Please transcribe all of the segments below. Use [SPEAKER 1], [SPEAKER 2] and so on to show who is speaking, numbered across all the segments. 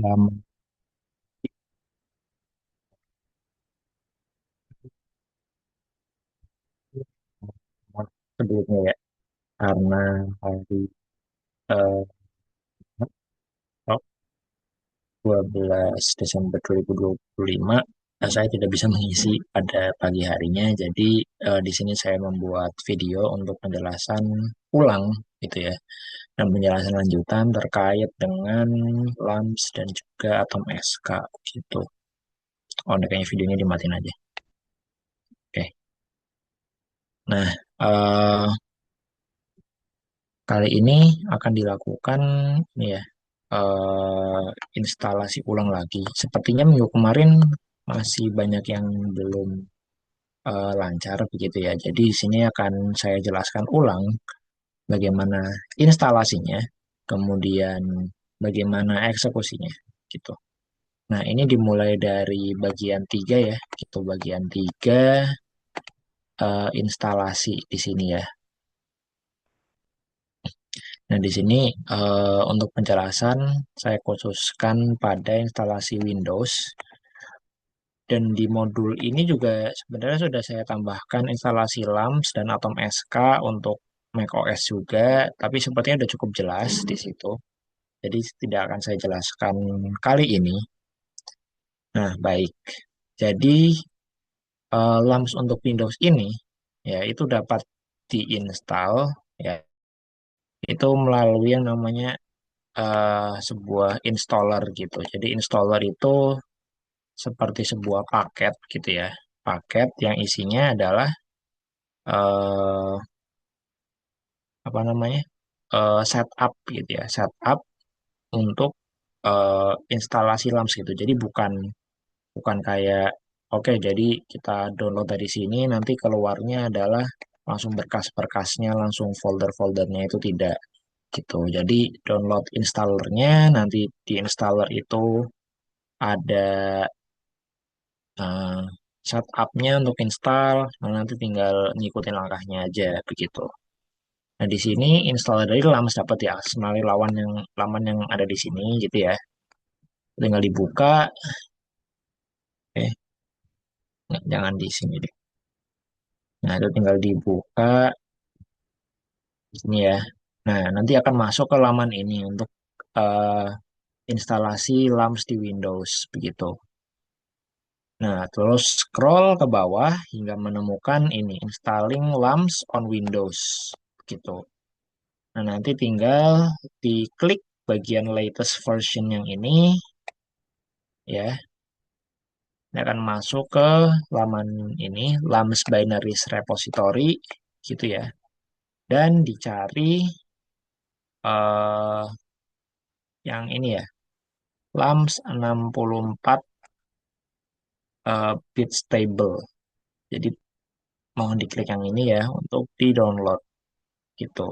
[SPEAKER 1] lama sebelumnya ya, karena hari eh, 12 Desember 2025 saya tidak bisa mengisi pada pagi harinya. Jadi di sini saya membuat video untuk penjelasan ulang gitu ya, dan penjelasan lanjutan terkait dengan LAMS dan juga atom SK gitu. Oh, ini kayaknya videonya dimatiin aja. Oke. Nah, eh, kali ini akan dilakukan ini ya, eh, instalasi ulang lagi. Sepertinya minggu kemarin masih banyak yang belum lancar begitu ya. Jadi di sini akan saya jelaskan ulang bagaimana instalasinya, kemudian bagaimana eksekusinya gitu. Nah, ini dimulai dari bagian 3 ya, gitu bagian 3 instalasi di sini ya. Nah, di sini untuk penjelasan saya khususkan pada instalasi Windows. Dan di modul ini juga sebenarnya sudah saya tambahkan instalasi LAMS dan Atom SK untuk macOS juga, tapi sepertinya sudah cukup jelas di situ. Jadi tidak akan saya jelaskan kali ini. Nah, baik. Jadi LAMS untuk Windows ini ya itu dapat diinstal ya itu melalui yang namanya sebuah installer gitu. Jadi installer itu seperti sebuah paket gitu ya. Paket yang isinya adalah eh, apa namanya? Setup gitu ya. Setup untuk instalasi LAMS gitu. Jadi bukan bukan kayak oke, jadi kita download dari sini nanti keluarnya adalah langsung berkas-berkasnya, langsung folder-foldernya itu tidak gitu. Jadi download installernya nanti di installer itu ada eh, setupnya untuk install, nah nanti tinggal ngikutin langkahnya aja begitu. Nah di sini installer dari LAMS dapat ya melalui laman yang ada di sini gitu ya. Tinggal dibuka, eh jangan di sini deh. Nah itu tinggal dibuka di sini ya. Nah nanti akan masuk ke laman ini untuk eh, instalasi LAMS di Windows begitu. Nah, terus scroll ke bawah hingga menemukan ini, installing LAMS on Windows. Gitu. Nah, nanti tinggal diklik bagian latest version yang ini, ya. Ini akan masuk ke laman ini, LAMS Binaries Repository, gitu ya. Dan dicari eh, yang ini ya, LAMS 64 bit stable. Jadi, mohon diklik yang ini ya, untuk di-download, gitu.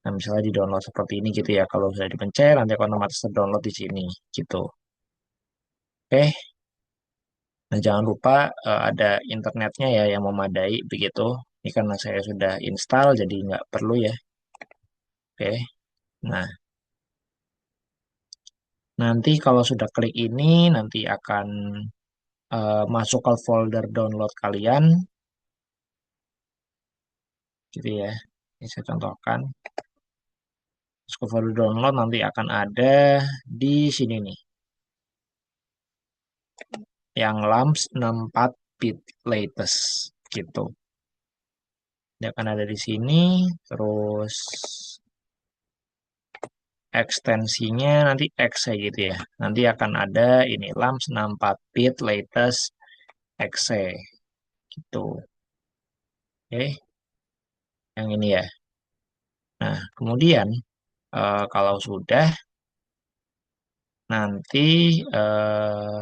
[SPEAKER 1] Nah, misalnya di download seperti ini gitu ya. Kalau sudah dipencet, nanti akan otomatis terdownload di sini gitu. Oke. Nah, jangan lupa ada internetnya ya yang memadai begitu. Ini karena saya sudah install, jadi nggak perlu ya. Oke. Nah, nanti kalau sudah klik ini, nanti akan masuk ke folder download kalian, gitu ya. Ini saya contohkan. Masuk ke folder download nanti akan ada di sini nih, yang LAMS 64 bit latest gitu. Dia akan ada di sini, terus ekstensinya nanti exe gitu ya. Nanti akan ada ini LAMS 64 bit latest exe gitu. Oke, yang ini ya. Nah, kemudian kalau sudah nanti eh,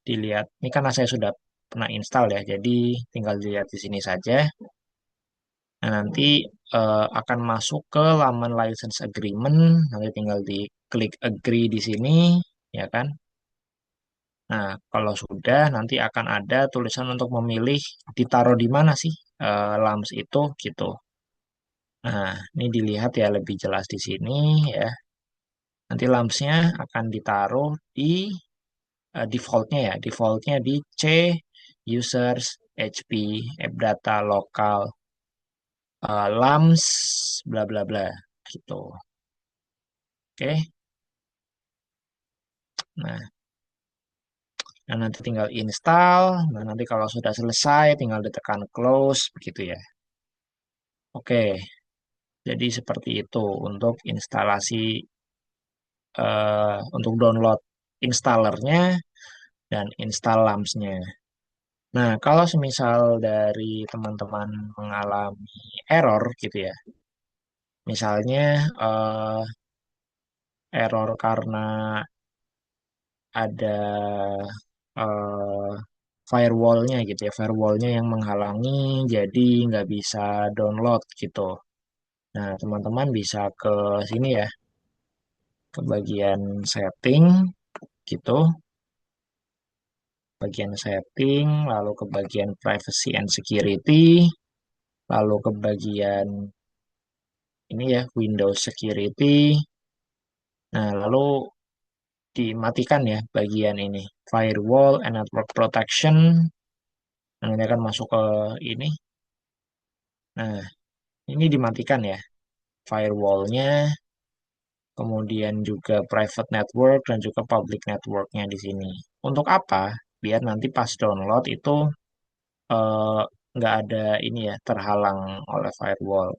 [SPEAKER 1] dilihat ini karena saya sudah pernah install ya, jadi tinggal dilihat di sini saja. Nah, nanti akan masuk ke laman license agreement, nanti tinggal diklik agree di sini, ya kan? Nah, kalau sudah nanti akan ada tulisan untuk memilih ditaruh di mana sih LAMS itu gitu. Nah, ini dilihat ya lebih jelas di sini ya. Nanti lamps-nya akan ditaruh di defaultnya ya, defaultnya di C, users, HP, app data, lokal, lamps, bla bla bla, gitu. Oke, nah, nah nanti tinggal install. Nah nanti kalau sudah selesai, tinggal ditekan close, begitu ya. Oke, jadi seperti itu untuk instalasi, untuk download installernya dan install lamps-nya. Nah, kalau semisal dari teman-teman mengalami error gitu ya, misalnya error karena ada eh, firewall-nya gitu ya, firewall-nya yang menghalangi, jadi nggak bisa download gitu. Nah, teman-teman bisa ke sini ya, ke bagian setting gitu, bagian setting, lalu ke bagian privacy and security, lalu ke bagian ini ya, Windows Security. Nah, lalu dimatikan ya bagian ini, Firewall and Network Protection. Nah, ini akan masuk ke ini. Nah, ini dimatikan ya, firewall-nya, kemudian juga private network dan juga public network-nya di sini. Untuk apa? Biar nanti pas download itu eh, nggak ada ini ya, terhalang oleh firewall.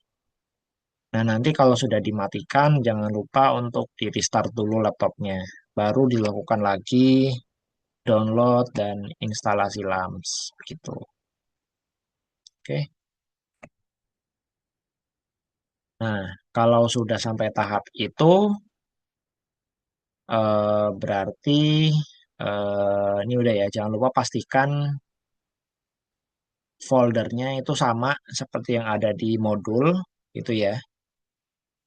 [SPEAKER 1] Nah, nanti kalau sudah dimatikan, jangan lupa untuk di restart dulu laptopnya. Baru dilakukan lagi download dan instalasi LAMS. Begitu. Oke. Nah, kalau sudah sampai tahap itu, berarti ini udah ya. Jangan lupa pastikan foldernya itu sama seperti yang ada di modul, itu ya.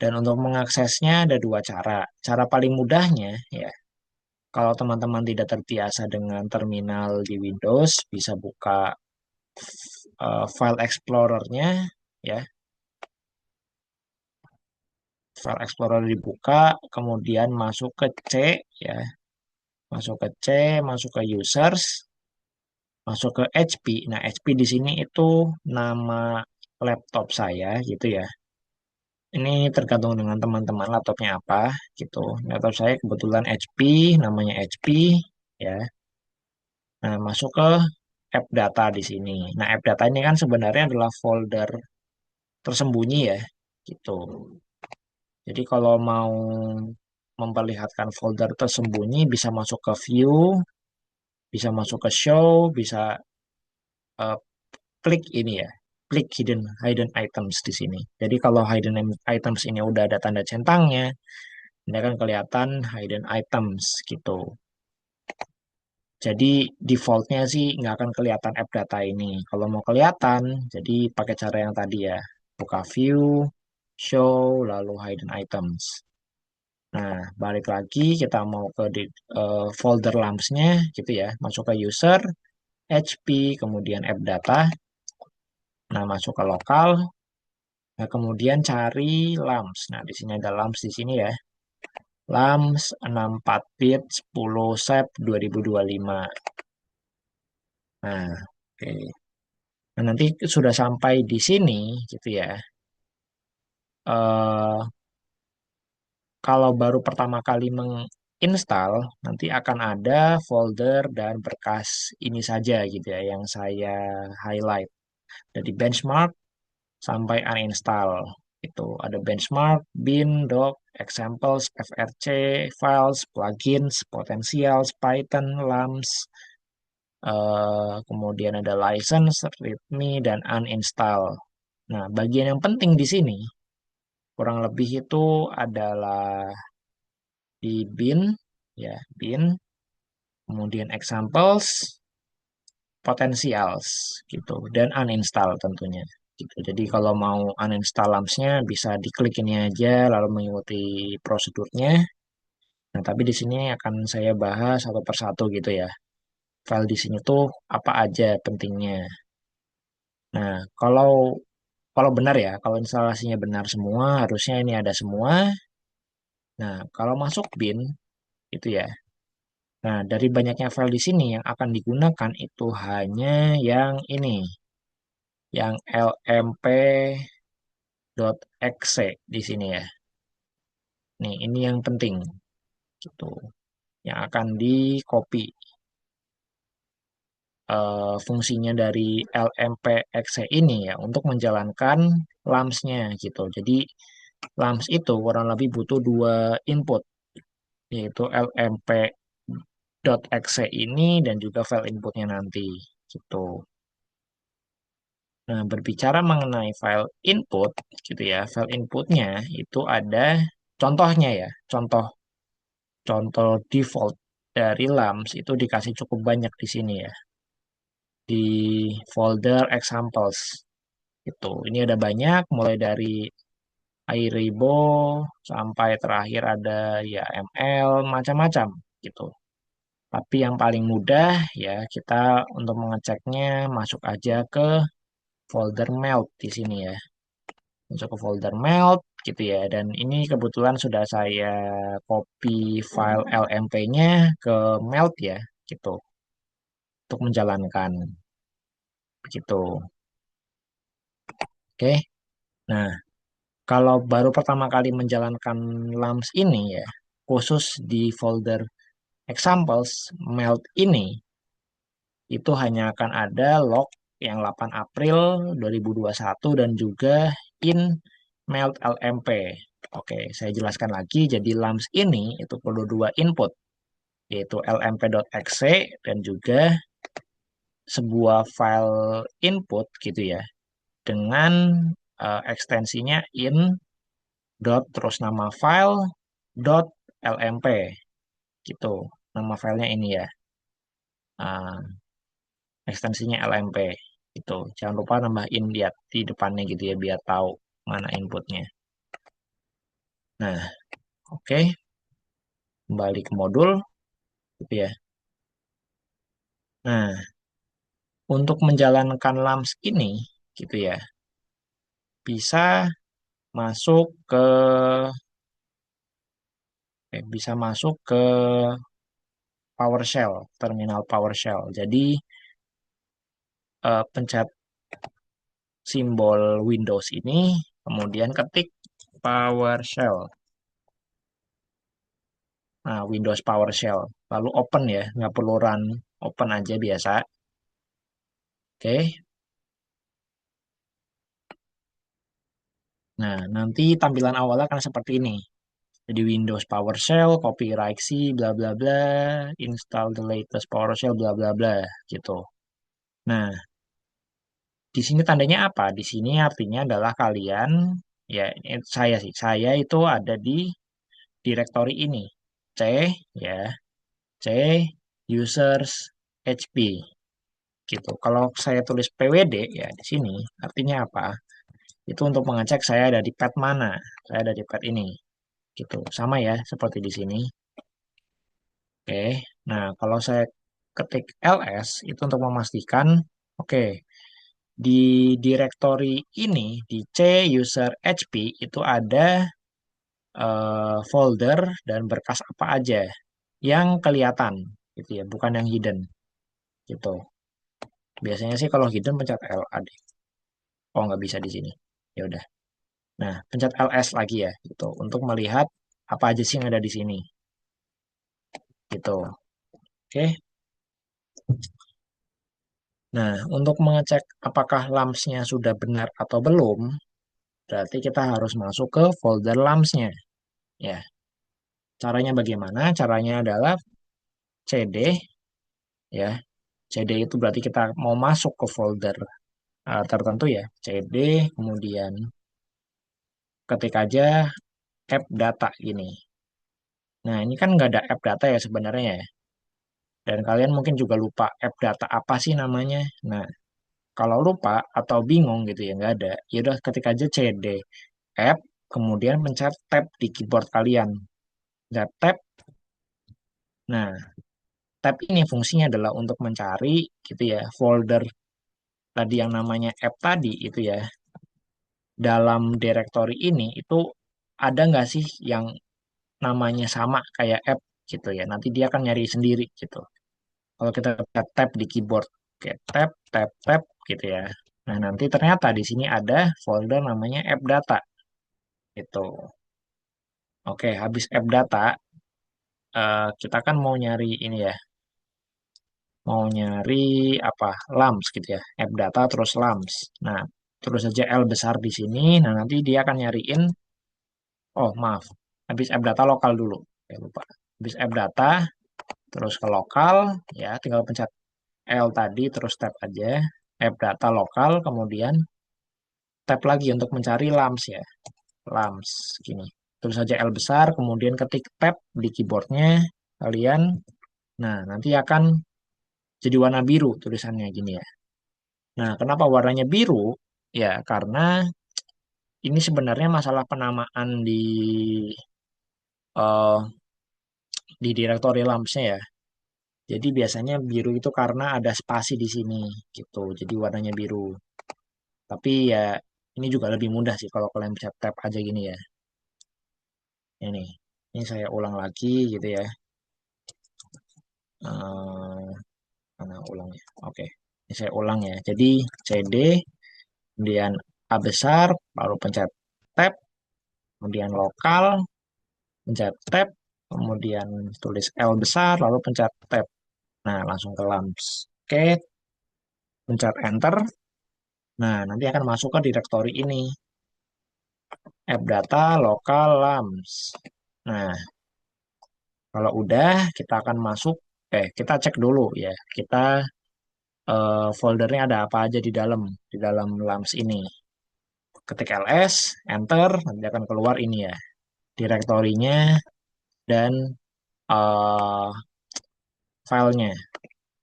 [SPEAKER 1] Dan untuk mengaksesnya ada dua cara. Cara paling mudahnya ya, kalau teman-teman tidak terbiasa dengan terminal di Windows, bisa buka file explorer-nya ya. File Explorer dibuka, kemudian masuk ke C ya, masuk ke C, masuk ke users, masuk ke HP. Nah, HP di sini itu nama laptop saya gitu ya. Ini tergantung dengan teman-teman laptopnya apa gitu. Laptop saya kebetulan HP, namanya HP ya. Nah, masuk ke app data di sini. Nah, app data ini kan sebenarnya adalah folder tersembunyi ya gitu. Jadi kalau mau memperlihatkan folder tersembunyi bisa masuk ke view, bisa masuk ke show, bisa eh, klik ini ya, klik hidden hidden items di sini. Jadi kalau hidden items ini udah ada tanda centangnya, ini akan kelihatan hidden items gitu. Jadi defaultnya sih nggak akan kelihatan app data ini. Kalau mau kelihatan, jadi pakai cara yang tadi ya, buka view, show, lalu hidden items. Nah, balik lagi kita mau ke folder lamps-nya gitu ya. Masuk ke user, HP, kemudian app data. Nah, masuk ke lokal. Nah, kemudian cari lamps. Nah, di sini ada lamps di sini ya. Lamps 64 bit 10 sep 2025. Nah, oke. Nah, nanti sudah sampai di sini gitu ya. Eh Kalau baru pertama kali menginstal, nanti akan ada folder dan berkas ini saja gitu ya yang saya highlight. Dari benchmark sampai uninstall. Itu ada benchmark, bin, doc, examples, FRC, files, plugins, potentials, Python, LAMPS, kemudian ada license, readme, dan uninstall. Nah, bagian yang penting di sini kurang lebih itu adalah di bin, ya, bin, kemudian examples, potentials, gitu, dan uninstall tentunya. Gitu. Jadi kalau mau uninstall LAMPS-nya bisa diklik ini aja lalu mengikuti prosedurnya. Nah, tapi di sini akan saya bahas satu persatu gitu ya. File di sini tuh apa aja pentingnya. Nah, kalau kalau benar ya, kalau instalasinya benar semua, harusnya ini ada semua. Nah, kalau masuk bin itu ya. Nah, dari banyaknya file di sini yang akan digunakan itu hanya yang ini, yang lmp.exe di sini ya. Nih, ini yang penting gitu. Yang akan di copy fungsinya dari lmp.exe ini ya untuk menjalankan LAMS-nya gitu. Jadi LAMS itu kurang lebih butuh dua input, yaitu lmp.exe ini dan juga file inputnya nanti gitu. Nah, berbicara mengenai file input gitu ya, file inputnya itu ada contohnya ya, contoh contoh default dari LAMS itu dikasih cukup banyak di sini ya, di folder examples itu. Ini ada banyak, mulai dari iRibo sampai terakhir ada ya ML macam-macam gitu. Tapi yang paling mudah ya kita untuk mengeceknya masuk aja ke folder melt di sini ya. Masuk ke folder melt gitu ya. Dan ini kebetulan sudah saya copy file LMP-nya ke melt ya gitu untuk menjalankan begitu. Oke. Nah, kalau baru pertama kali menjalankan LAMS ini ya, khusus di folder examples melt ini itu hanya akan ada log yang 8 April 2021 dan juga in melt LMP. Oke, saya jelaskan lagi. Jadi LAMS ini itu perlu dua input, yaitu lmp.exe dan juga sebuah file input gitu ya, dengan ekstensinya in dot terus nama file dot lmp gitu. Nama filenya ini ya. Ah, ekstensinya LMP itu. Jangan lupa nambahin lihat di depannya gitu ya biar tahu mana inputnya. Nah, oke, kembali ke modul gitu ya. Nah, untuk menjalankan LAMS ini gitu ya, bisa masuk ke bisa masuk ke PowerShell, terminal PowerShell. Jadi pencet simbol Windows ini, kemudian ketik PowerShell. Nah, Windows PowerShell. Lalu open ya, nggak perlu run, open aja biasa. Oke. Nah, nanti tampilan awalnya akan seperti ini. Jadi Windows PowerShell, copyright C, bla bla bla, install the latest PowerShell, bla bla bla, gitu. Nah, di sini tandanya apa? Di sini artinya adalah kalian, ya saya sih, saya itu ada di direktori ini. C, ya, C, users, HP, gitu. Kalau saya tulis PWD, ya di sini artinya apa? Itu untuk mengecek saya ada di pad mana. Saya ada di pad ini. Gitu. Sama ya, seperti di sini. Oke. Nah, kalau saya ketik ls, itu untuk memastikan, oke, di direktori ini, di C user HP, itu ada folder dan berkas apa aja yang kelihatan, gitu ya, bukan yang hidden, gitu. Biasanya sih kalau hidden pencet L ada. Oh, nggak bisa di sini. Ya udah. Nah, pencet ls lagi ya, gitu, untuk melihat apa aja sih yang ada di sini, gitu. Oke. Nah, untuk mengecek apakah LAMS-nya sudah benar atau belum, berarti kita harus masuk ke folder LAMS-nya. Ya, caranya bagaimana? Caranya adalah CD, ya. CD itu berarti kita mau masuk ke folder tertentu ya. CD, kemudian ketik aja app data gini. Nah, ini kan nggak ada app data ya sebenarnya ya. Dan kalian mungkin juga lupa app data apa sih namanya. Nah, kalau lupa atau bingung gitu ya nggak ada, ya udah ketik aja cd app, kemudian pencet tab di keyboard kalian. Pencet tab. Nah, tab ini fungsinya adalah untuk mencari gitu ya folder tadi yang namanya app tadi itu ya. Dalam direktori ini itu ada nggak sih yang namanya sama kayak app gitu ya. Nanti dia akan nyari sendiri gitu. Kalau kita tap di keyboard, kayak tap, tap, tap gitu ya. Nah, nanti ternyata di sini ada folder namanya app data itu. Oke, habis app data, kita kan mau nyari ini ya, mau nyari apa? LAMS gitu ya. App data terus LAMS. Nah, terus saja L besar di sini. Nah, nanti dia akan nyariin, oh maaf, habis app data lokal dulu. Lupa. Habis app data, terus ke lokal, ya tinggal pencet L tadi, terus tab aja. App data lokal, kemudian tab lagi untuk mencari LAMS ya. LAMS, gini. Terus saja L besar, kemudian ketik tab di keyboardnya kalian. Nah, nanti akan jadi warna biru tulisannya gini ya. Nah, kenapa warnanya biru? Ya, karena ini sebenarnya masalah penamaan eh, di direktori LAMS-nya ya. Jadi biasanya biru itu karena ada spasi di sini gitu. Jadi warnanya biru. Tapi ya ini juga lebih mudah sih kalau kalian bisa tap aja gini ya. Ini saya ulang lagi gitu ya. Eh, mana ulangnya? Oke, ini saya ulang ya. Jadi CD, kemudian A besar, lalu pencet tab, kemudian lokal, pencet tab, kemudian tulis L besar, lalu pencet tab. Nah, langsung ke LAMS. Oke, pencet enter. Nah, nanti akan masuk ke direktori ini. App data lokal LAMS. Nah, kalau udah, kita akan masuk. Kita cek dulu ya. Kita foldernya ada apa aja di dalam LAMS ini. Ketik ls, enter, nanti akan keluar ini ya, direktorinya dan eh, filenya.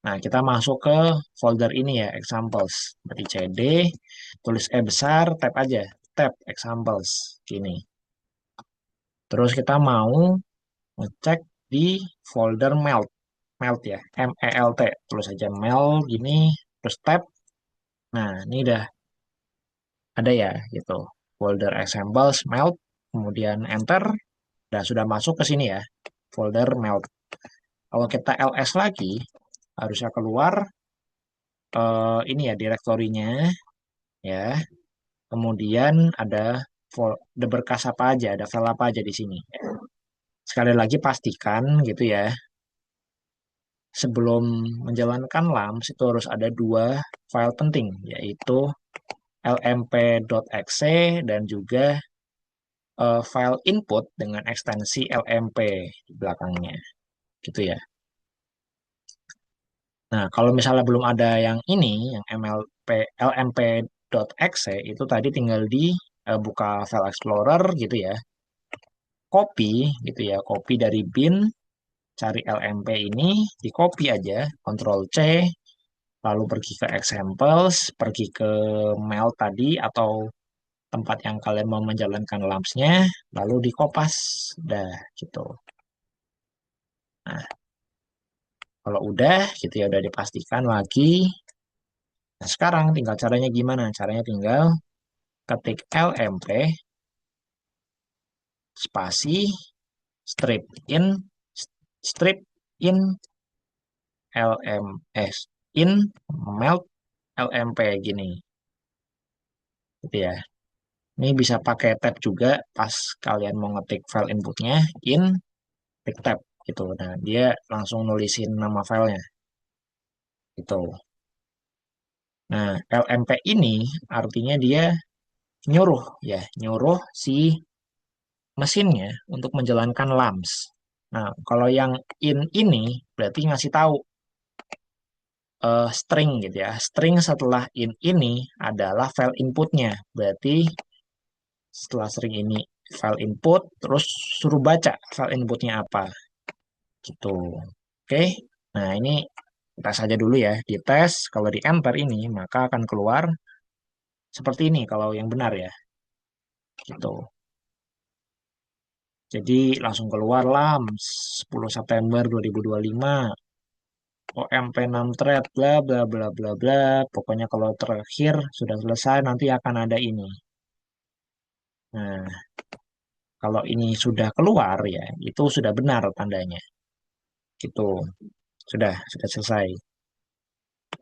[SPEAKER 1] Nah, kita masuk ke folder ini ya, examples. Berarti cd, tulis E besar, tab aja, tab examples, gini. Terus kita mau ngecek di folder melt, melt ya, melt, tulis aja melt gini, terus tab. Nah, ini udah ada ya, gitu. Folder examples melt, kemudian enter, dan sudah masuk ke sini ya, folder melt. Kalau kita ls lagi, harusnya keluar ini ya direktorinya ya. Kemudian ada berkas apa aja, ada file apa aja di sini. Sekali lagi pastikan gitu ya, sebelum menjalankan LAMS itu harus ada dua file penting, yaitu lmp.exe dan juga file input dengan ekstensi lmp di belakangnya, gitu ya. Nah, kalau misalnya belum ada yang ini, yang lmp.exe itu tadi tinggal di buka file explorer gitu ya, copy gitu ya, copy dari bin, cari lmp ini, di copy aja, Ctrl C, lalu pergi ke examples, pergi ke mail tadi atau tempat yang kalian mau menjalankan LAMS-nya, lalu dikopas, dah gitu. Nah, kalau udah gitu ya udah dipastikan lagi. Nah, sekarang tinggal caranya gimana? Caranya tinggal ketik lmp spasi strip in strip in lms in melt lmp gini gitu ya. Ini bisa pakai tab juga pas kalian mau ngetik file inputnya in klik tab gitu. Nah, dia langsung nulisin nama filenya gitu. Nah, lmp ini artinya dia nyuruh ya, nyuruh si mesinnya untuk menjalankan LAMS. Nah, kalau yang in ini berarti ngasih tahu string gitu ya. String setelah in ini adalah file inputnya. Berarti setelah string ini file input, terus suruh baca file inputnya apa gitu. Oke. Nah, ini kita saja dulu ya. Di tes, kalau di enter ini maka akan keluar seperti ini kalau yang benar ya. Gitu. Jadi langsung keluar LAMS 10 September 2025. OMP6 thread bla bla bla bla bla. Pokoknya kalau terakhir sudah selesai nanti akan ada ini. Nah, Kalau ini sudah keluar ya, itu sudah benar tandanya. Gitu. Sudah selesai.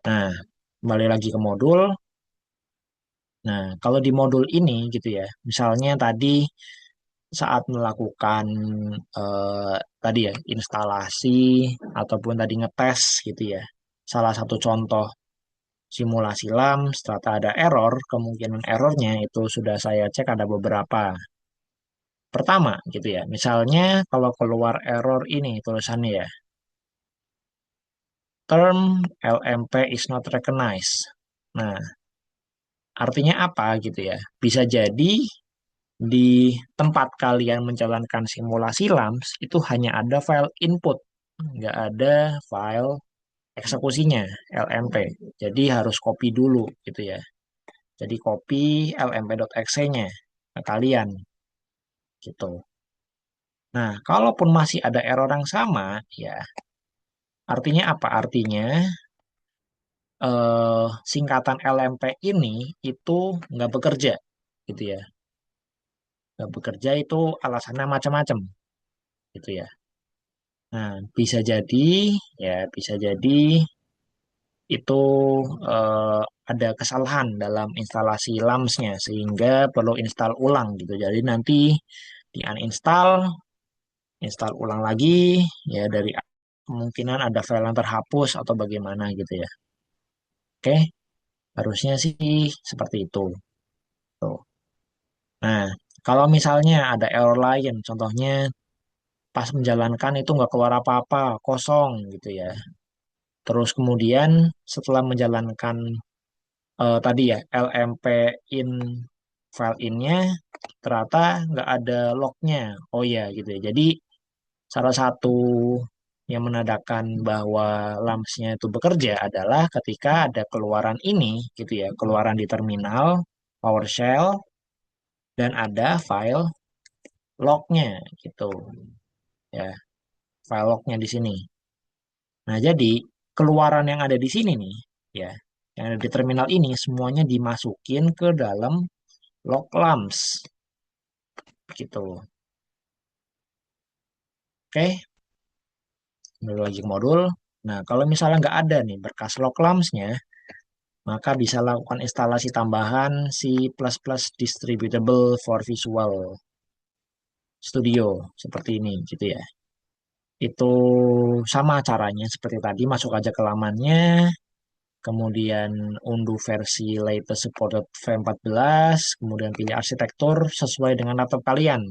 [SPEAKER 1] Nah, kembali lagi ke modul. Nah, kalau di modul ini gitu ya, misalnya tadi saat melakukan tadi ya instalasi ataupun tadi ngetes gitu ya. Salah satu contoh simulasi LAMS, ternyata ada error, kemungkinan errornya itu sudah saya cek ada beberapa. Pertama gitu ya, misalnya kalau keluar error ini tulisannya ya, term LMP is not recognized. Nah, artinya apa gitu ya? Bisa jadi di tempat kalian menjalankan simulasi LAMS itu hanya ada file input, nggak ada file eksekusinya LMP. Jadi harus copy dulu gitu ya. Jadi copy lmp.exe-nya ke kalian gitu. Nah, kalaupun masih ada error yang sama, ya artinya apa? Artinya singkatan LMP ini itu nggak bekerja gitu ya. Nggak bekerja itu alasannya macam-macam gitu ya. Nah, bisa jadi itu eh, ada kesalahan dalam instalasi LAMS-nya sehingga perlu install ulang gitu. Jadi nanti di uninstall, install ulang lagi ya dari kemungkinan ada file yang terhapus atau bagaimana gitu ya. Oke, harusnya sih seperti itu. Tuh. Nah, kalau misalnya ada error lain, contohnya pas menjalankan itu nggak keluar apa-apa, kosong gitu ya. Terus kemudian setelah menjalankan tadi ya LMP in file innya ternyata nggak ada lognya. Oh ya gitu ya. Jadi salah satu yang menandakan bahwa LAMS-nya itu bekerja adalah ketika ada keluaran ini gitu ya, keluaran di terminal PowerShell dan ada file lognya gitu ya, file lognya di sini. Nah, jadi keluaran yang ada di sini nih ya, yang ada di terminal ini semuanya dimasukin ke dalam log LAMS gitu. Oke, kembali lagi ke modul. Nah, kalau misalnya nggak ada nih berkas log LAMS-nya, maka bisa lakukan instalasi tambahan C++ Distributable for Visual Studio seperti ini gitu ya. Itu sama caranya seperti tadi, masuk aja ke lamannya, kemudian unduh versi latest supported V14, kemudian pilih arsitektur sesuai dengan laptop kalian.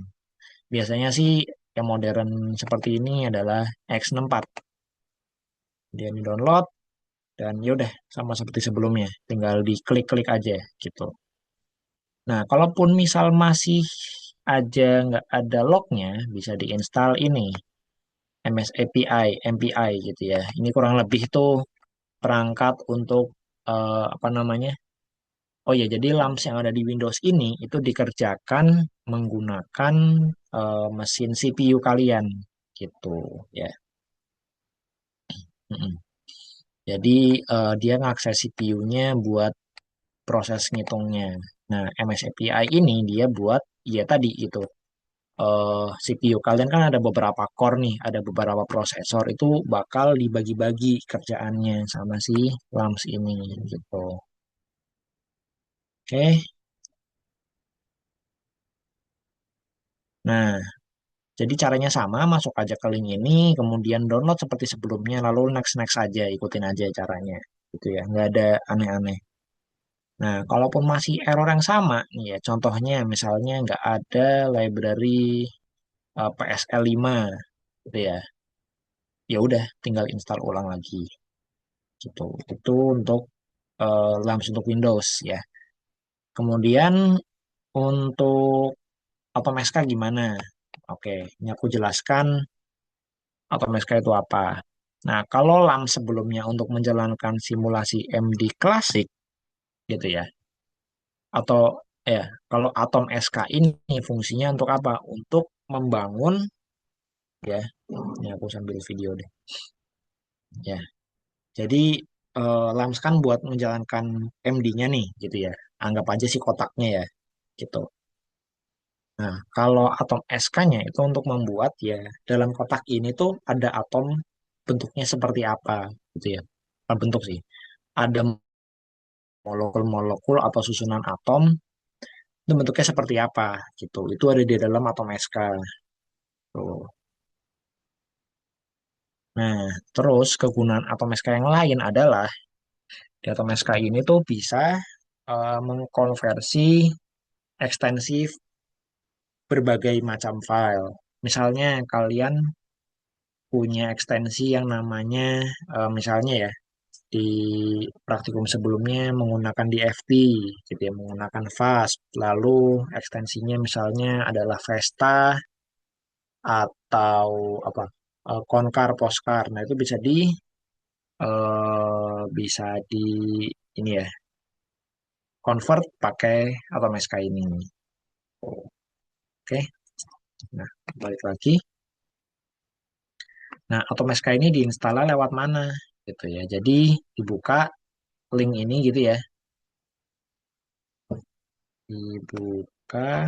[SPEAKER 1] Biasanya sih yang modern seperti ini adalah X64. Kemudian di download dan yaudah sama seperti sebelumnya, tinggal diklik-klik aja gitu. Nah, kalaupun misal masih aja nggak ada lognya, bisa diinstal ini MS API, MPI gitu ya. Ini kurang lebih tuh perangkat untuk apa namanya? Oh ya, jadi LAMS yang ada di Windows ini itu dikerjakan menggunakan mesin CPU kalian gitu ya. Mm-mm. Jadi dia ngakses CPU-nya buat proses ngitungnya. Nah, MS API ini dia buat ya tadi itu CPU kalian kan ada beberapa core nih, ada beberapa prosesor itu bakal dibagi-bagi kerjaannya sama si LAMS ini gitu. Oke. Nah, jadi caranya sama, masuk aja ke link ini, kemudian download seperti sebelumnya, lalu next-next aja, ikutin aja caranya. Gitu ya, nggak ada aneh-aneh. Nah, kalaupun masih error yang sama, nih ya, contohnya misalnya nggak ada library PSL5, gitu ya, ya udah, tinggal install ulang lagi, gitu. Itu untuk LAMS untuk Windows ya. Kemudian untuk AutoMask gimana? Oke, ini aku jelaskan AutoMask itu apa. Nah, kalau LAM sebelumnya untuk menjalankan simulasi MD klasik gitu ya, atau ya, kalau Atom SK ini fungsinya untuk apa? Untuk membangun ya, ini aku sambil video deh. Ya, jadi LAMS kan buat menjalankan MD-nya nih gitu ya. Anggap aja si kotaknya ya, gitu. Nah, kalau atom SK-nya itu untuk membuat ya dalam kotak ini tuh ada atom bentuknya seperti apa gitu ya. Bukan bentuk sih. Ada molekul-molekul atau susunan atom itu bentuknya seperti apa gitu. Itu ada di dalam atom SK. Tuh. Nah, terus kegunaan atom SK yang lain adalah di atom SK ini tuh bisa mengkonversi ekstensi berbagai macam file. Misalnya kalian punya ekstensi yang namanya misalnya ya di praktikum sebelumnya menggunakan DFT gitu ya, menggunakan FAST. Lalu ekstensinya misalnya adalah Vesta atau apa Konkar, Poskar. Nah, itu bisa di ini ya, convert pakai Atom SK ini. Oke. Nah, balik lagi. Nah, Atom SK ini diinstal lewat mana gitu ya. Jadi dibuka link ini gitu ya. Dibuka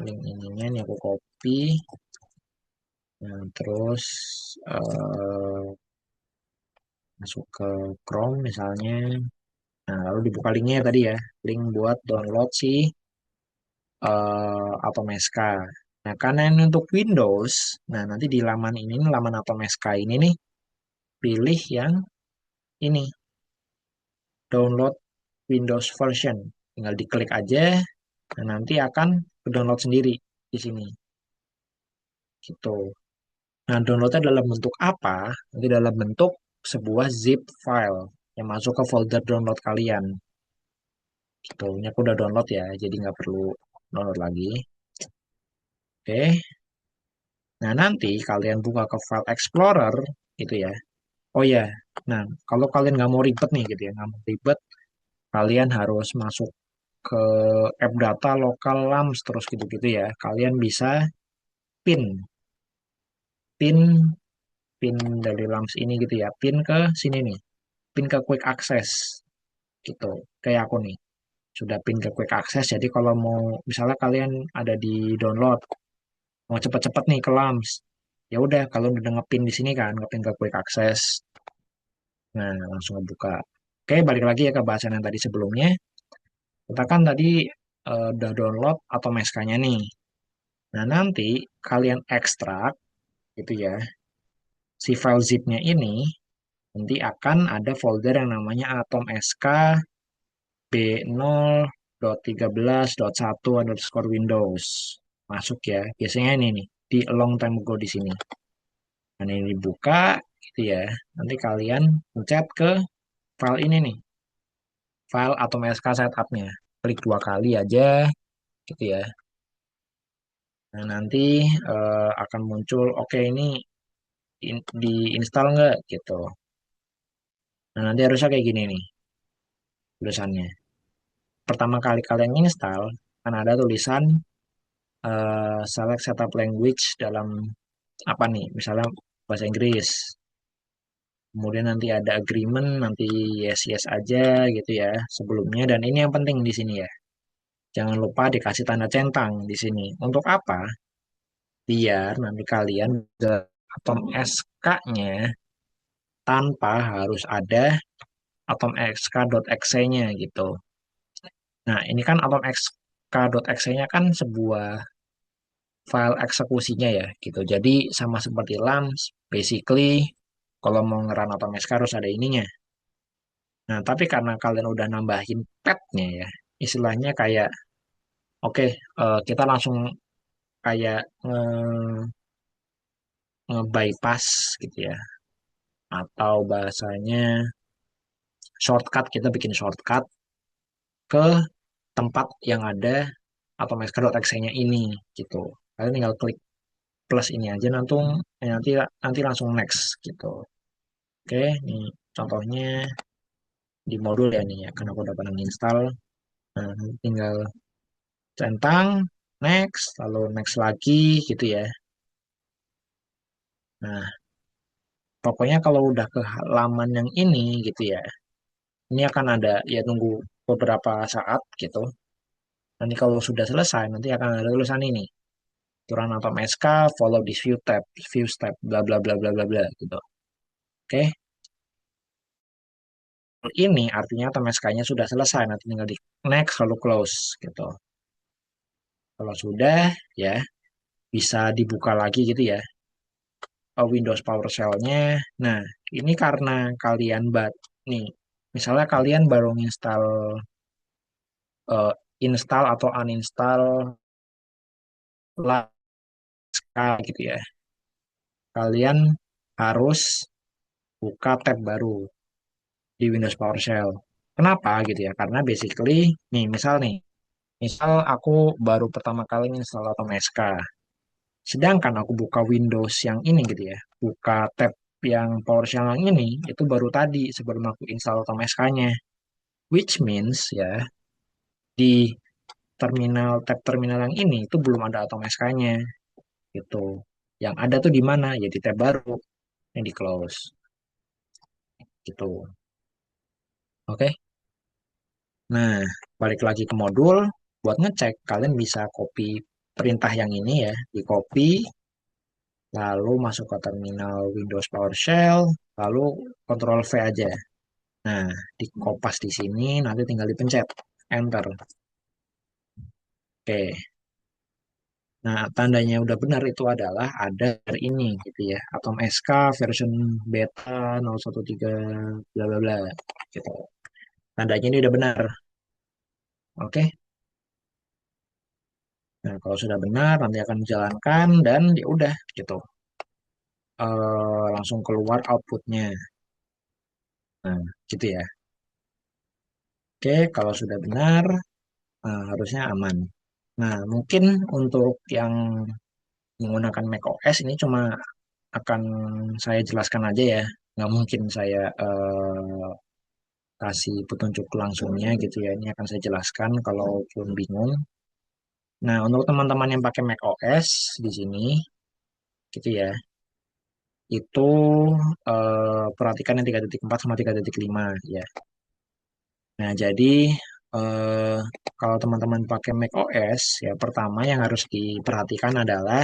[SPEAKER 1] link ininya nih aku copy. Nah, terus masuk ke Chrome misalnya. Nah, lalu dibuka linknya tadi ya, link buat download si Atom SK. Nah, karena ini untuk Windows, nah nanti di laman ini, laman Atom SK ini nih, pilih yang ini, download Windows version. Tinggal diklik aja, nah nanti akan download sendiri di sini. Gitu. Nah, downloadnya dalam bentuk apa? Nanti dalam bentuk sebuah zip file yang masuk ke folder download kalian. Gitu. Ini aku udah download ya, jadi nggak perlu download lagi. Oke. Nah, nanti kalian buka ke file Explorer, gitu ya. Oh ya, nah kalau kalian nggak mau ribet nih, gitu ya, nggak mau ribet, kalian harus masuk ke app data lokal LAMS terus gitu-gitu ya. Kalian bisa pin, pin, pin dari LAMS ini gitu ya, pin ke sini nih, pin ke Quick Access gitu. Kayak aku nih, sudah pin ke Quick Access. Jadi kalau mau, misalnya kalian ada di download, mau cepet-cepet nih ke LAMS, ya udah kalau udah ngepin di sini kan, ngepin ke Quick Access. Nah, langsung buka. Oke, balik lagi ya ke bahasan yang tadi sebelumnya. Kita kan tadi udah download atau SK-nya nih. Nah, nanti kalian ekstrak gitu ya. Si file zip-nya ini nanti akan ada folder yang namanya atom SK B0.13.1 underscore Windows. Masuk ya. Biasanya ini nih, di a long time ago di sini. Nah, ini dibuka gitu ya. Nanti kalian pencet ke file ini nih, file Atom SK setup-nya. Klik dua kali aja gitu ya. Nah, nanti akan muncul, oke ini diinstal nggak gitu. Nah, nanti harusnya kayak gini nih tulisannya. Pertama kali kalian install, kan ada tulisan select setup language dalam apa nih, misalnya bahasa Inggris. Kemudian nanti ada agreement, nanti yes yes aja gitu ya sebelumnya. Dan ini yang penting di sini ya. Jangan lupa dikasih tanda centang di sini. Untuk apa? Biar nanti kalian ke atom SK-nya tanpa harus ada atom xk.exe-nya gitu. Nah, ini kan atom xk.exe-nya kan sebuah file eksekusinya ya gitu. Jadi sama seperti LAMS, basically kalau mau ngeran atom SK harus ada ininya. Nah, tapi karena kalian udah nambahin pad-nya ya, istilahnya kayak oke, kita langsung kayak nge-bypass gitu ya. Atau bahasanya shortcut, kita bikin shortcut ke tempat yang ada atau masker.exe-nya ini gitu. Kalian tinggal klik plus ini aja nanti nanti langsung next gitu. Oke, ini contohnya di modul ya nih ya, karena aku udah pernah install. Nah, tinggal centang next, lalu next lagi gitu ya. Nah, pokoknya kalau udah ke halaman yang ini gitu ya, ini akan ada ya tunggu beberapa saat gitu. Nanti kalau sudah selesai, nanti akan ada tulisan ini. To run Atom SK, follow this few step, bla bla bla bla bla bla gitu. Oke, ini artinya Atom SK-nya sudah selesai. Nanti tinggal di next lalu close gitu. Kalau sudah, ya bisa dibuka lagi gitu ya, Windows PowerShell-nya. Nah, ini karena kalian nih, misalnya kalian baru eh, install atau uninstall lah gitu ya. Kalian harus buka tab baru di Windows PowerShell. Kenapa gitu ya? Karena basically misal aku baru pertama kali install Atom SK. Sedangkan aku buka Windows yang ini gitu ya, buka tab yang PowerShell yang ini, itu baru tadi sebelum aku install Atom SK-nya. Which means ya, di tab terminal yang ini itu belum ada Atom SK-nya gitu. Yang ada tuh di mana? Ya di tab baru yang di close gitu. Oke. Nah, balik lagi ke modul, buat ngecek, kalian bisa copy perintah yang ini ya, di copy, lalu masuk ke terminal Windows PowerShell, lalu Ctrl V aja. Nah, di kopas di sini, nanti tinggal dipencet, Enter. Oke, nah tandanya udah benar itu adalah ada ini gitu ya, Atom SK version beta 013 bla bla bla gitu. Tandanya ini udah benar. Oke. Nah, kalau sudah benar nanti akan dijalankan dan ya udah gitu. Langsung keluar outputnya. Nah, gitu ya. Oke, kalau sudah benar, harusnya aman. Nah, mungkin untuk yang menggunakan macOS ini cuma akan saya jelaskan aja ya. Nggak mungkin saya kasih petunjuk langsungnya gitu ya. Ini akan saya jelaskan kalau belum bingung. Nah, untuk teman-teman yang pakai macOS di sini, gitu ya, itu perhatikan yang 3.4 sama 3.5 ya. Nah, jadi eh, kalau teman-teman pakai macOS, ya pertama yang harus diperhatikan adalah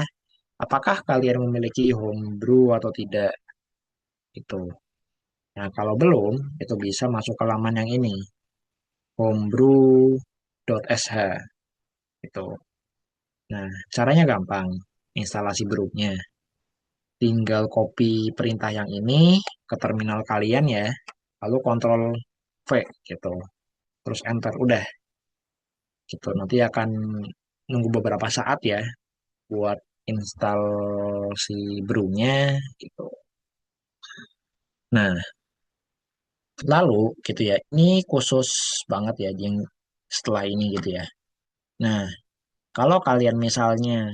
[SPEAKER 1] apakah kalian memiliki homebrew atau tidak itu. Nah, kalau belum, itu bisa masuk ke laman yang ini, homebrew.sh itu. Nah, caranya gampang, instalasi brewnya. Tinggal copy perintah yang ini ke terminal kalian ya, lalu Ctrl V gitu, terus Enter, udah gitu. Nanti akan nunggu beberapa saat ya buat install si brewnya gitu. Nah, lalu gitu ya, ini khusus banget ya yang setelah ini gitu ya. Nah, kalau kalian misalnya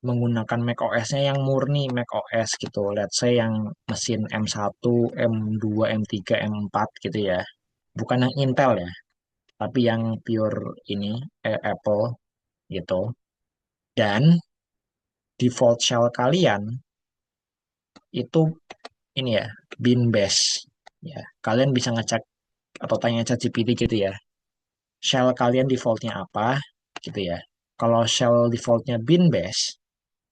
[SPEAKER 1] menggunakan macOS-nya yang murni macOS gitu, let's say yang mesin M1, M2, M3, M4 gitu ya. Bukan yang Intel ya, tapi yang pure ini Apple gitu. Dan default shell kalian itu ini ya, bin bash. Ya, kalian bisa ngecek atau tanya ChatGPT gitu ya. Shell kalian defaultnya apa gitu ya. Kalau shell defaultnya bin bash,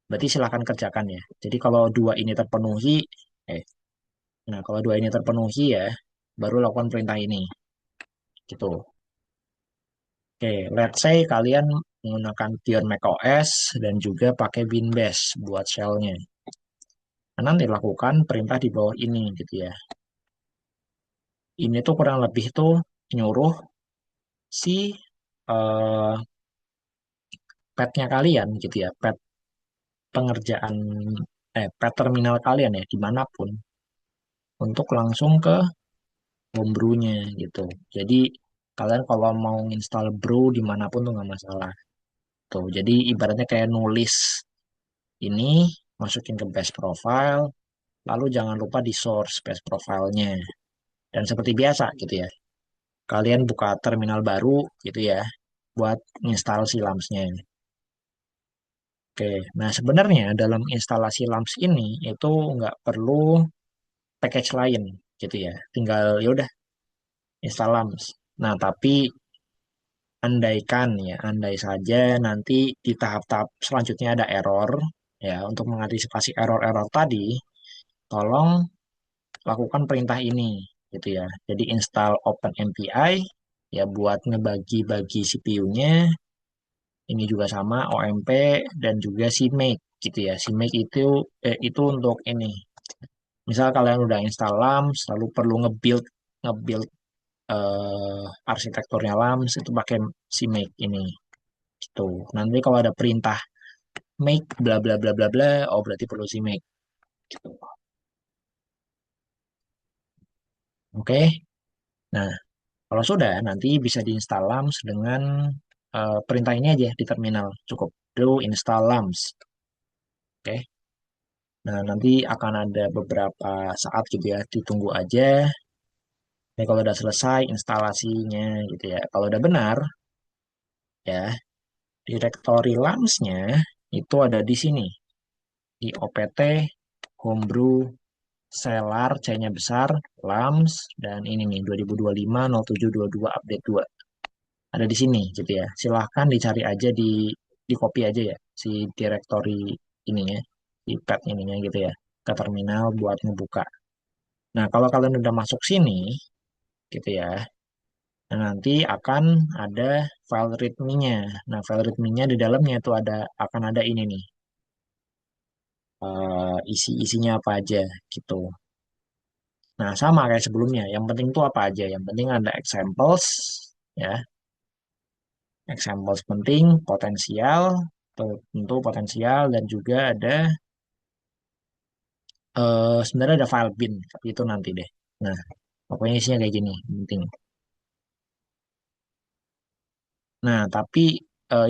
[SPEAKER 1] berarti silakan kerjakan ya. Jadi kalau dua ini terpenuhi, eh, nah kalau dua ini terpenuhi ya, baru lakukan perintah ini gitu. Oke, let's say kalian menggunakan pure macOS dan juga pakai bin bash buat shellnya. Nah, nanti lakukan perintah di bawah ini gitu ya. Ini tuh kurang lebih tuh nyuruh si eh, petnya kalian gitu ya, pengerjaan pet terminal kalian ya dimanapun untuk langsung ke homebrew-nya gitu. Jadi kalian kalau mau install brew dimanapun tuh nggak masalah. Tuh, jadi ibaratnya kayak nulis ini masukin ke base profile, lalu jangan lupa di source base profile-nya. Dan seperti biasa gitu ya, kalian buka terminal baru gitu ya buat install si LAMP-nya. Oke, nah sebenarnya dalam instalasi LAMP ini itu nggak perlu package lain gitu ya. Tinggal ya udah install LAMP. Nah, tapi andaikan ya, andai saja nanti di tahap-tahap selanjutnya ada error, ya, untuk mengantisipasi error-error tadi, tolong lakukan perintah ini, gitu ya. Jadi install OpenMPI, ya buat ngebagi-bagi CPU-nya, ini juga sama OMP dan juga CMake, gitu ya. CMake itu untuk ini. Misal kalian udah install LAMS, lalu perlu nge-build nge-build arsitekturnya LAMS itu pakai CMake ini. Gitu. Nanti kalau ada perintah make bla bla bla bla bla, oh berarti perlu CMake. Gitu. Oke. Nah, kalau sudah nanti bisa diinstal LAMS dengan perintah ini aja di terminal. Cukup do install LAMS. Oke. Nah, nanti akan ada beberapa saat gitu ya, ditunggu aja. Ya, kalau udah selesai instalasinya gitu ya. Kalau udah benar, ya, direktori LAMS-nya itu ada di sini. Di OPT, Homebrew, Selar, C-nya besar, LAMS, dan ini nih 2025-07-22 update 2. Ada di sini gitu ya. Silahkan dicari aja di copy aja ya si directory ininya, di pad ininya gitu ya, ke terminal buat ngebuka. Nah, kalau kalian udah masuk sini gitu ya, nah nanti akan ada file readme-nya. Nah, file readme-nya di dalamnya itu akan ada ini nih, isi-isinya apa aja gitu. Nah, sama kayak sebelumnya. Yang penting tuh apa aja? Yang penting ada examples, ya. Examples penting, potensial, tentu potensial, dan juga ada sebenarnya ada file bin, tapi itu nanti deh. Nah, pokoknya isinya kayak gini, penting. Nah, tapi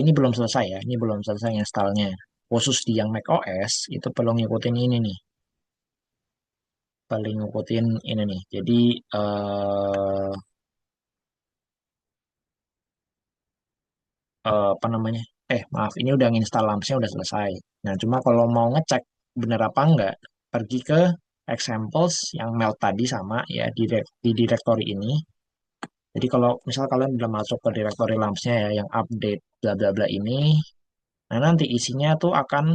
[SPEAKER 1] ini belum selesai ya. Ini belum selesai installnya. Khusus di yang macOS itu perlu ngikutin ini nih. Paling ngikutin ini nih. Jadi eh apa namanya? Maaf, ini udah nginstal Lampsnya udah selesai. Nah, cuma kalau mau ngecek bener apa enggak, pergi ke examples yang melt tadi sama ya di directory ini. Jadi kalau misal kalian udah masuk ke directory Lampsnya ya, yang update bla bla bla ini, nah nanti isinya tuh akan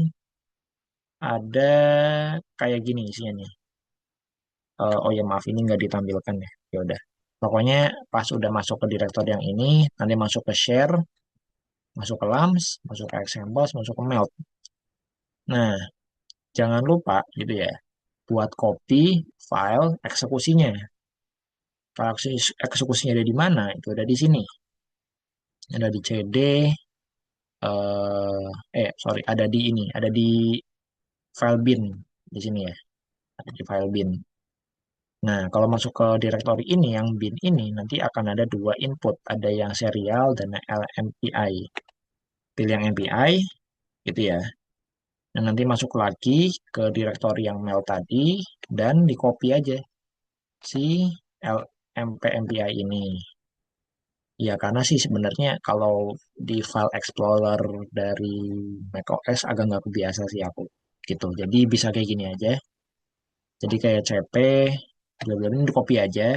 [SPEAKER 1] ada kayak gini isinya nih. Oh ya maaf ini nggak ditampilkan ya. Ya udah. Pokoknya pas udah masuk ke directory yang ini, nanti masuk ke share, masuk ke LAMS, masuk ke examples, masuk ke melt. Nah, jangan lupa gitu ya, buat copy file eksekusinya. File eksekusinya ada di mana? Itu ada di sini. Ada di CD, sorry, ada di ini, ada di file bin di sini ya, ada di file bin. Nah, kalau masuk ke directory ini, yang bin ini, nanti akan ada dua input, ada yang serial dan LMPI. Pilih yang MPI, gitu ya. Dan nanti masuk lagi ke directory yang mail tadi, dan di copy aja si LMP-MPI ini. Ya, karena sih sebenarnya kalau di file explorer dari macOS agak nggak kebiasa sih aku. Gitu. Jadi bisa kayak gini aja. Jadi kayak CP, bla bla ini di copy aja,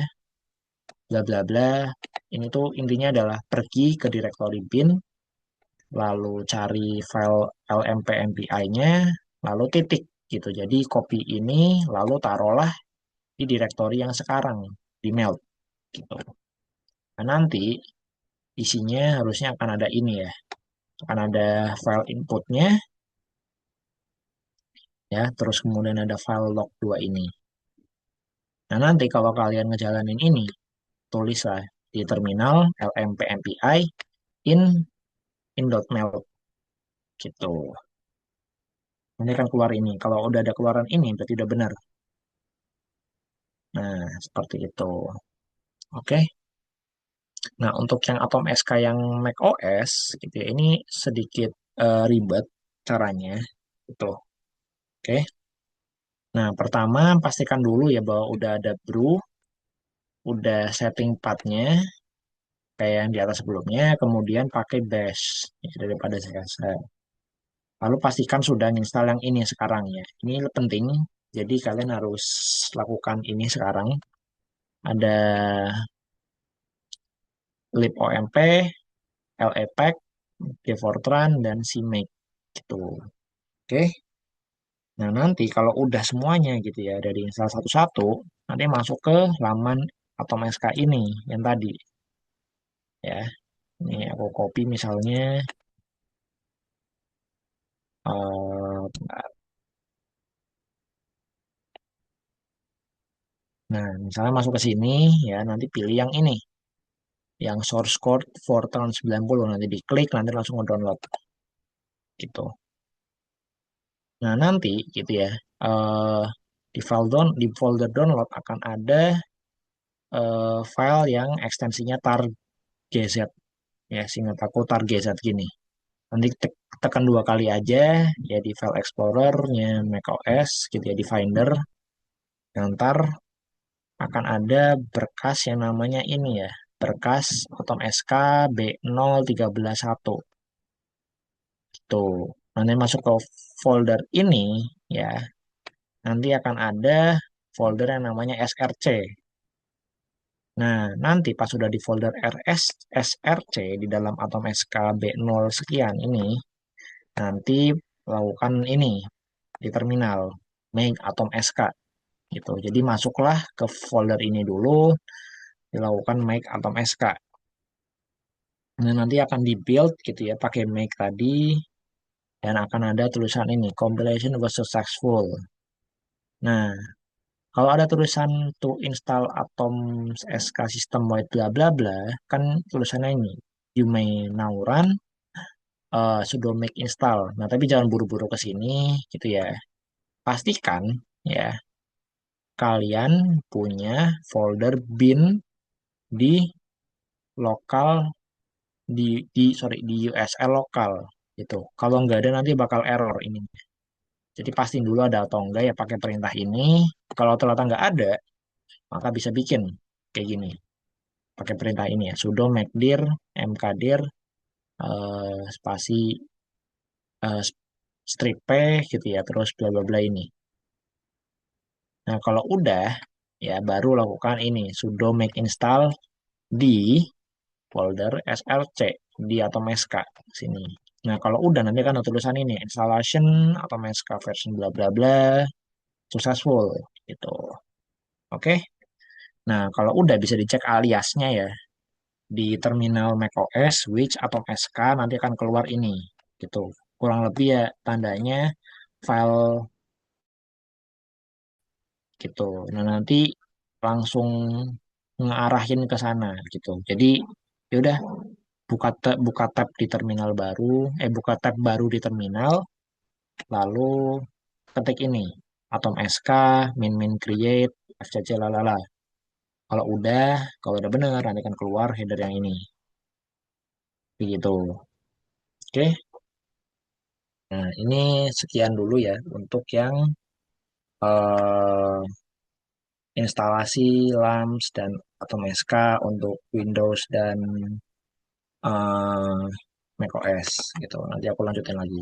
[SPEAKER 1] bla bla bla. Ini tuh intinya adalah pergi ke directory bin, lalu cari file LMP-MPI-nya, lalu titik gitu. Jadi copy ini, lalu taruhlah di directory yang sekarang, di melt gitu. Nah, nanti isinya harusnya akan ada ini ya, akan ada file inputnya, ya, terus kemudian ada file log 2 ini. Nah, nanti kalau kalian ngejalanin ini, tulislah di terminal lmpmpi in.melt gitu. Ini akan keluar ini. Kalau udah ada keluaran ini, berarti udah benar. Nah, seperti itu. Oke. Nah, untuk yang Atom SK yang Mac OS, gitu ya, ini sedikit ribet caranya. Gitu. Oke. Nah, pertama pastikan dulu ya bahwa udah ada brew, udah setting pathnya kayak yang di atas sebelumnya, kemudian pakai bash ya, daripada saya. Lalu pastikan sudah install yang ini sekarang ya. Ini penting, jadi kalian harus lakukan ini sekarang. Ada libomp, LEPAK, Fortran, dan CMake gitu. Oke. Nah, nanti kalau udah semuanya gitu ya dari install satu-satu, nanti masuk ke laman Atom SK ini yang tadi ya. Ini aku copy misalnya bentar. Nah, misalnya masuk ke sini ya, nanti pilih yang ini, yang source code Fortran 90, nanti diklik nanti langsung nge-download gitu. Nah, nanti gitu ya. eh di folder download akan ada file yang ekstensinya tar.gz ya, singkat aku tar.gz gini. Nanti tekan dua kali aja ya di file explorer-nya macOS gitu ya, di Finder. Yang ntar akan ada berkas yang namanya ini ya, berkas Atom SK B0131 gitu. Nanti masuk ke folder ini ya, nanti akan ada folder yang namanya SRC. Nah, nanti pas sudah di folder SRC di dalam Atom SK B0 sekian ini, nanti lakukan ini di terminal make Atom SK gitu. Jadi masuklah ke folder ini dulu, dilakukan make Atom SK. Nah, nanti akan di-build gitu ya pakai make tadi, dan akan ada tulisan ini compilation was successful. Nah, kalau ada tulisan to install Atom SK system wide bla bla bla, kan tulisannya ini you may now run sudo make install. Nah, tapi jangan buru-buru ke sini gitu ya. Pastikan ya kalian punya folder bin di lokal di USL lokal gitu. Kalau nggak ada nanti bakal error ini. Jadi pastiin dulu ada atau enggak ya pakai perintah ini. Kalau ternyata nggak ada, maka bisa bikin kayak gini. Pakai perintah ini ya, sudo mkdir mkdir spasi eh, strip p gitu ya, terus bla bla bla ini. Nah, kalau udah ya baru lakukan ini sudo make install di folder src di Atomeska sini. Nah, kalau udah nanti kan ada tulisan ini installation Atomeska version bla bla bla successful gitu. Oke. Nah, kalau udah bisa dicek aliasnya ya di terminal macOS, Switch atau SK nanti akan keluar ini gitu. Kurang lebih ya tandanya file gitu. Nah, nanti langsung ngarahin ke sana gitu. Jadi yaudah buka tab di terminal baru, buka tab baru di terminal, lalu ketik ini Atom SK min min create fcc lalala. Kalau udah benar nanti akan keluar header yang ini. Begitu. Oke. Nah, ini sekian dulu ya untuk yang eh, instalasi LAMP dan Atom SK untuk Windows dan eh, macOS gitu. Nanti aku lanjutin lagi.